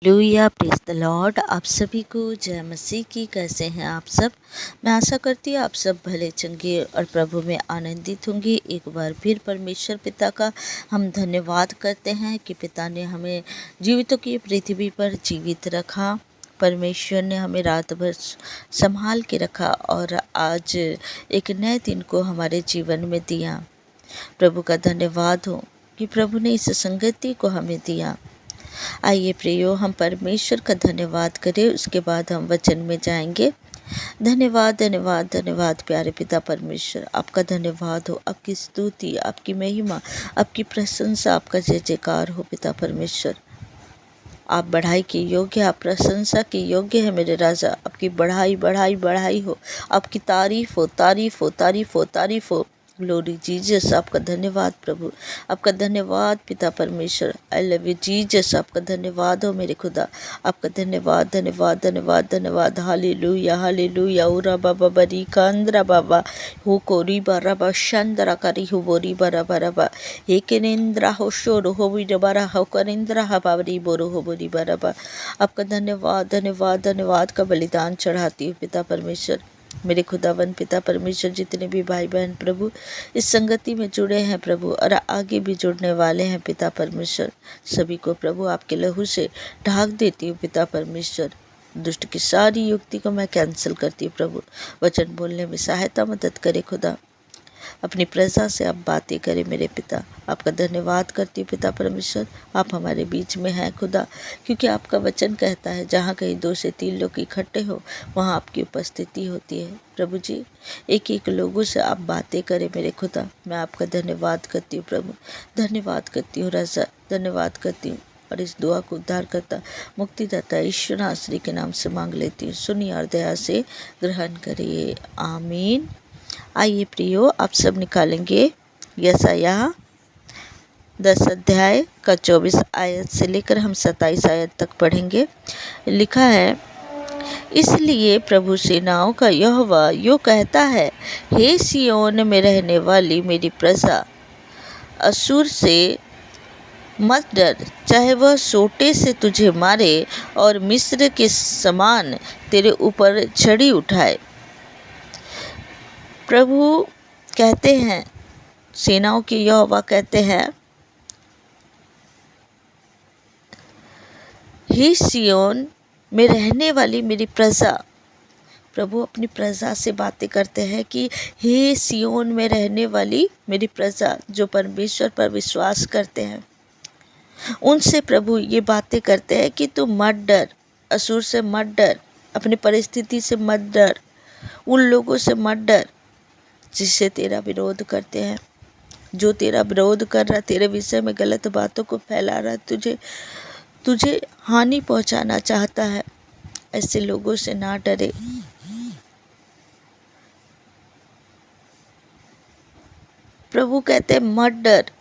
Hallelujah, praise the Lord. आप सभी को जय मसीह की। कैसे हैं आप सब? मैं आशा करती हूँ आप सब भले चंगे और प्रभु में आनंदित होंगे। एक बार फिर परमेश्वर पिता का हम धन्यवाद करते हैं कि पिता ने हमें जीवितों की पृथ्वी पर जीवित रखा। परमेश्वर ने हमें रात भर संभाल के रखा और आज एक नए दिन को हमारे जीवन में दिया। प्रभु का धन्यवाद हो कि प्रभु ने इस संगति को हमें दिया। आइए प्रियो, हम परमेश्वर का धन्यवाद करें, उसके बाद हम वचन में जाएंगे। धन्यवाद धन्यवाद धन्यवाद प्यारे पिता परमेश्वर, आपका धन्यवाद हो, आपकी स्तुति, आपकी महिमा, आपकी प्रशंसा, आपका जय जयकार हो पिता परमेश्वर। आप बढ़ाई के योग्य, आप प्रशंसा के योग्य है मेरे राजा। आपकी बढ़ाई बढ़ाई बढ़ाई हो, आपकी तारीफ हो तारीफ हो तारीफ हो तारीफ हो। ग्लोरी जीसस, आपका धन्यवाद प्रभु, आपका धन्यवाद पिता परमेश्वर। आई लव यू जीसस, आपका धन्यवाद हो मेरे खुदा, आपका धन्यवाद धन्यवाद धन्यवाद धन्यवाद। Hallelujah hallelujah. उरा बाबा बरी कांद्रा बाबा हो कोरी बारा बा शंदरा करी हो बोरी बारा बारा बा हे केनेन्द्रा हो शोर हो बीर बारा हो करेंद्रा हा बाबरी बोरो हो बोरी बारा बा। आपका धन्यवाद धन्यवाद धन्यवाद का बलिदान चढ़ाती हूँ पिता परमेश्वर। मेरे खुदावन पिता परमेश्वर, जितने भी भाई बहन प्रभु इस संगति में जुड़े हैं प्रभु और आगे भी जुड़ने वाले हैं पिता परमेश्वर, सभी को प्रभु आपके लहू से ढाक देती हूँ पिता परमेश्वर। दुष्ट की सारी युक्ति को मैं कैंसिल करती हूँ प्रभु। वचन बोलने में सहायता मदद करे खुदा, अपनी प्रजा से आप बातें करें मेरे पिता। आपका धन्यवाद करती हूँ पिता परमेश्वर, आप हमारे बीच में हैं खुदा, क्योंकि आपका वचन कहता है जहाँ कहीं 2 से 3 लोग इकट्ठे हो वहाँ आपकी उपस्थिति होती है। प्रभु जी, एक एक लोगों से आप बातें करें मेरे खुदा। मैं आपका धन्यवाद करती हूँ प्रभु, धन्यवाद करती हूँ राजा, धन्यवाद करती हूँ और इस दुआ को उद्धारकर्ता मुक्तिदाता ईश्वर नासरी के नाम से मांग लेती हूँ। सुनिए और दया से ग्रहण करिए, आमीन। आइए प्रियो, आप सब निकालेंगे यशायाह 10 अध्याय का 24 आयत से लेकर हम 27 आयत तक पढ़ेंगे। लिखा है, इसलिए प्रभु सेनाओं का यहोवा यो कहता है, हे सिय्योन में रहने वाली मेरी प्रजा, असूर से मत डर, चाहे वह सोटे से तुझे मारे और मिस्र के समान तेरे ऊपर छड़ी उठाए। प्रभु कहते हैं, सेनाओं के यहोवा कहते हैं, हे सिय्योन में रहने वाली मेरी प्रजा। प्रभु अपनी प्रजा से बातें करते हैं कि हे सिय्योन में रहने वाली मेरी प्रजा, जो परमेश्वर पर विश्वास करते हैं, उनसे प्रभु ये बातें करते हैं कि तू मत डर, असूर से मत डर, अपनी परिस्थिति से मत डर, उन लोगों से मत डर जिससे तेरा विरोध करते हैं, जो तेरा विरोध कर रहा, तेरे विषय में गलत बातों को फैला रहा, तुझे हानि पहुंचाना चाहता है। ऐसे लोगों से ना डरे। प्रभु कहते हैं मत डर,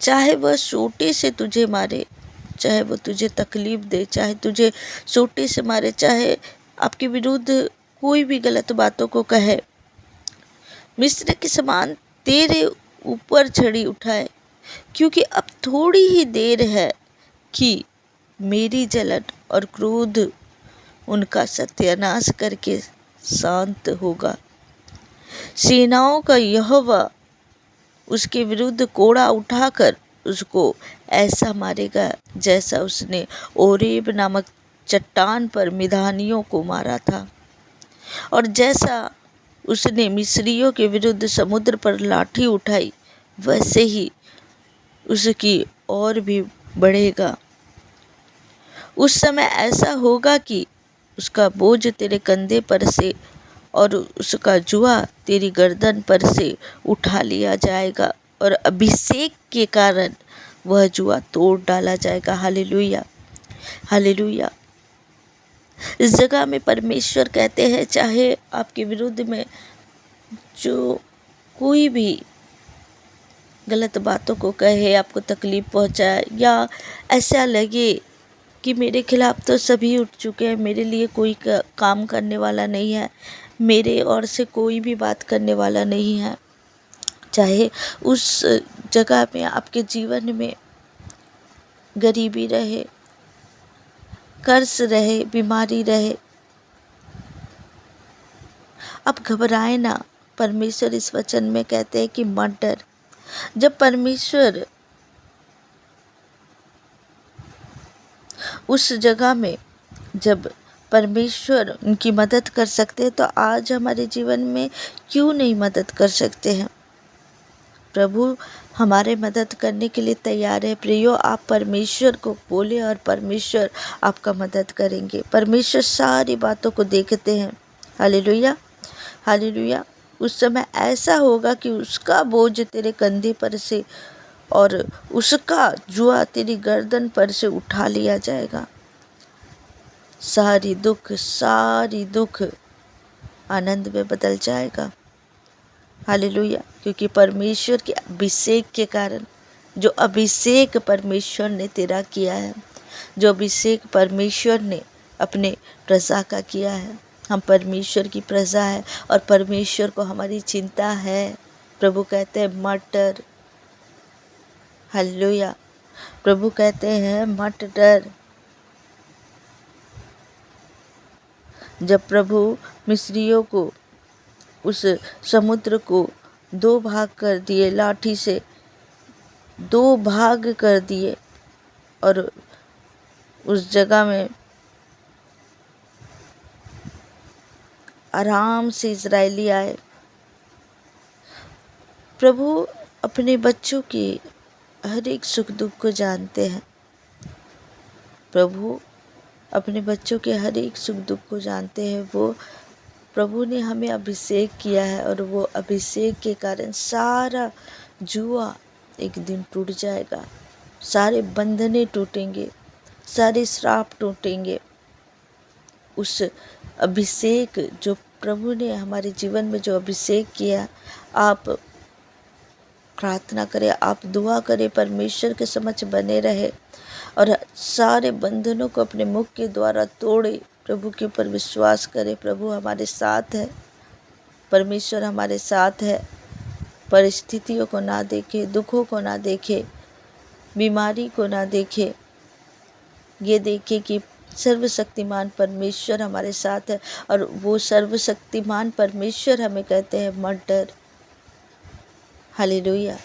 चाहे वह सोटे से तुझे मारे, चाहे वो तुझे तकलीफ दे, चाहे तुझे सोटे से मारे, चाहे आपके विरुद्ध कोई भी गलत बातों को कहे, मिस्र के समान तेरे ऊपर छड़ी उठाए, क्योंकि अब थोड़ी ही देर है कि मेरी जलन और क्रोध उनका सत्यानाश करके शांत होगा। सेनाओं का यहोवा उसके विरुद्ध कोड़ा उठाकर उसको ऐसा मारेगा जैसा उसने ओरेब नामक चट्टान पर मिधानियों को मारा था, और जैसा उसने मिस्रियों के विरुद्ध समुद्र पर लाठी उठाई, वैसे ही उसकी और भी बढ़ेगा। उस समय ऐसा होगा कि उसका बोझ तेरे कंधे पर से और उसका जुआ तेरी गर्दन पर से उठा लिया जाएगा, और अभिषेक के कारण वह जुआ तोड़ डाला जाएगा। Hallelujah hallelujah. इस जगह में परमेश्वर कहते हैं, चाहे आपके विरुद्ध में जो कोई भी गलत बातों को कहे, आपको तकलीफ पहुंचाए, या ऐसा लगे कि मेरे खिलाफ तो सभी उठ चुके हैं, मेरे लिए कोई काम करने वाला नहीं है, मेरे ओर से कोई भी बात करने वाला नहीं है, चाहे उस जगह में आपके जीवन में गरीबी रहे, कर्ज रहे, बीमारी रहे, अब घबराए ना। परमेश्वर इस वचन में कहते हैं कि मत डर। जब परमेश्वर उस जगह में, जब परमेश्वर उनकी मदद कर सकते हैं, तो आज हमारे जीवन में क्यों नहीं मदद कर सकते हैं। प्रभु हमारे मदद करने के लिए तैयार है। प्रियो, आप परमेश्वर को बोले और परमेश्वर आपका मदद करेंगे। परमेश्वर सारी बातों को देखते हैं। Hallelujah, hallelujah. उस समय ऐसा होगा कि उसका बोझ तेरे कंधे पर से और उसका जुआ तेरी गर्दन पर से उठा लिया जाएगा। सारी दुख आनंद में बदल जाएगा। हालेलुया। क्योंकि परमेश्वर के अभिषेक के कारण, जो अभिषेक परमेश्वर ने तेरा किया है, जो अभिषेक परमेश्वर ने अपने प्रजा का किया है, हम परमेश्वर की प्रजा है और परमेश्वर को हमारी चिंता है। प्रभु कहते हैं मत डर। हालेलुया। प्रभु कहते हैं मत डर। जब प्रभु मिस्रियों को, उस समुद्र को 2 भाग कर दिए, लाठी से 2 भाग कर दिए और उस जगह में आराम से इजरायली आए। प्रभु अपने बच्चों के हर एक सुख दुख को जानते हैं। प्रभु अपने बच्चों के हर एक सुख दुख को जानते हैं। वो प्रभु ने हमें अभिषेक किया है और वो अभिषेक के कारण सारा जुआ एक दिन टूट जाएगा। सारे बंधने टूटेंगे, सारे श्राप टूटेंगे। उस अभिषेक जो प्रभु ने हमारे जीवन में जो अभिषेक किया, आप प्रार्थना करें, आप दुआ करें, परमेश्वर के समक्ष बने रहे और सारे बंधनों को अपने मुख के द्वारा तोड़े। प्रभु के ऊपर विश्वास करें। प्रभु हमारे साथ है, परमेश्वर हमारे साथ है। परिस्थितियों को ना देखे, दुखों को ना देखे, बीमारी को ना देखे, ये देखे कि सर्वशक्तिमान परमेश्वर हमारे साथ है और वो सर्वशक्तिमान परमेश्वर हमें कहते हैं मत डर। Hallelujah,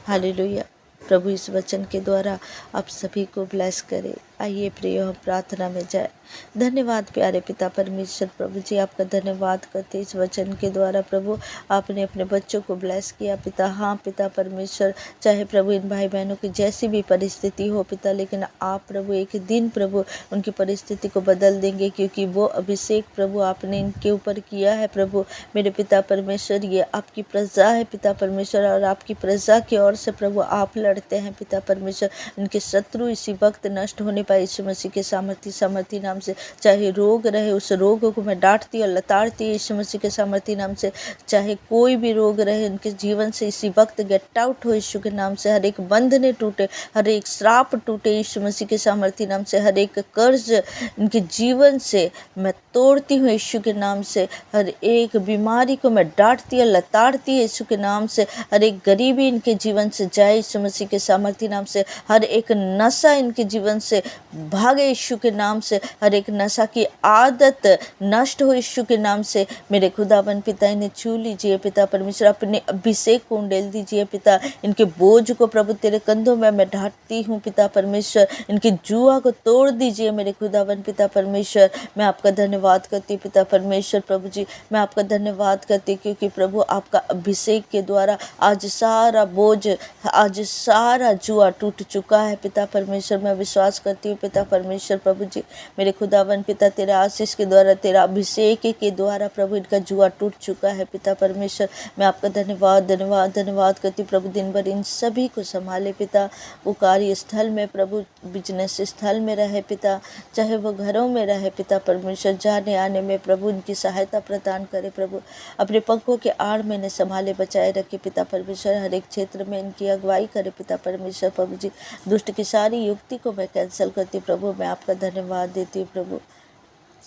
hallelujah. प्रभु इस वचन के द्वारा आप सभी को ब्लेस करे। आइए प्रियो, हम प्रार्थना में जाए। धन्यवाद प्यारे पिता परमेश्वर। प्रभु जी, आपका धन्यवाद करते इस वचन के द्वारा। प्रभु, आपने अपने बच्चों को ब्लेस किया पिता। हाँ पिता परमेश्वर, चाहे प्रभु इन भाई बहनों की जैसी भी परिस्थिति हो पिता, लेकिन आप प्रभु एक दिन प्रभु उनकी परिस्थिति को बदल देंगे, क्योंकि वो अभिषेक प्रभु आपने इनके ऊपर किया है। प्रभु मेरे पिता परमेश्वर, ये आपकी प्रजा है पिता परमेश्वर, और आपकी प्रजा की ओर से प्रभु आप लड़ते हैं पिता परमेश्वर। इनके शत्रु इसी वक्त नष्ट होने पाए यीशु मसीह के सामर्थी नाम से। चाहे रोग रहे, उस रोग को मैं डांटती और लताड़ती यीशु मसीह के सामर्थी नाम से। चाहे कोई भी रोग रहे इनके जीवन से, इसी वक्त गेट आउट हो यीशु के नाम से। हर एक बंधने टूटे, हर एक श्राप टूटे यीशु मसीह के सामर्थी नाम से। हर एक कर्ज इनके जीवन से मैं तोड़ती हूँ यीशु के नाम से। हर एक बीमारी को मैं डांटती और लताड़ती यीशु के नाम से। हर एक गरीबी इनके जीवन से जाए यीशु मसीह के सामर्थी नाम से। हर एक नशा इनके जीवन से भागे यीशु के नाम से। हर एक नशा की आदत नष्ट हो यीशु के नाम से। मेरे खुदावन पिता, इन्हें छू लीजिए पिता परमेश्वर। अपने अभिषेक को उंडेल दीजिए पिता। इनके बोझ को प्रभु तेरे कंधों में मैं ढांटती हूँ पिता परमेश्वर। इनके जुआ को तोड़ दीजिए मेरे खुदावन पिता परमेश्वर। मैं आपका धन्यवाद करती पिता परमेश्वर। प्रभु जी, मैं आपका धन्यवाद करती क्योंकि प्रभु आपका अभिषेक के द्वारा आज सारा बोझ, आज सारा जुआ टूट चुका है पिता परमेश्वर। मैं विश्वास करती हूँ पिता परमेश्वर। प्रभु जी, मेरे खुदावन पिता, तेरे आशीष के द्वारा, तेरा अभिषेक के द्वारा प्रभु इनका जुआ टूट चुका है पिता परमेश्वर। मैं आपका धन्यवाद धन्यवाद धन्यवाद करती प्रभु। दिन भर इन सभी को संभाले पिता। वो कार्यस्थल में प्रभु, बिजनेस स्थल में रहे पिता, चाहे वो घरों में रहे पिता परमेश्वर। जाने आने में प्रभु उनकी सहायता प्रदान करे प्रभु। अपने पंखों के आड़ में इन्हें संभाले बचाए रखे पिता परमेश्वर। हर एक क्षेत्र में इनकी अगुवाई करे पिता परमेश्वर। प्रभु जी, दुष्ट की सारी युक्ति को मैं कैंसिल करती प्रभु। मैं आपका धन्यवाद देती हूँ प्रभु।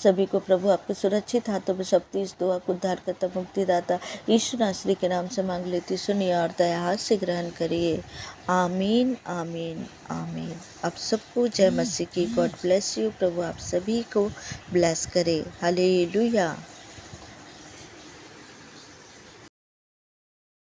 सभी को प्रभु आपके सुरक्षित हाथों में सौंपती इस दुआ को उद्धारकर्ता मुक्तिदाता यीशु नासरी के नाम से मांग लेती, सुनिए और दया से ग्रहण करिए। आमीन आमीन आमीन। आप सबको जय मसीह की। God bless you. प्रभु आप सभी को ब्लेस करे। हालेलुया।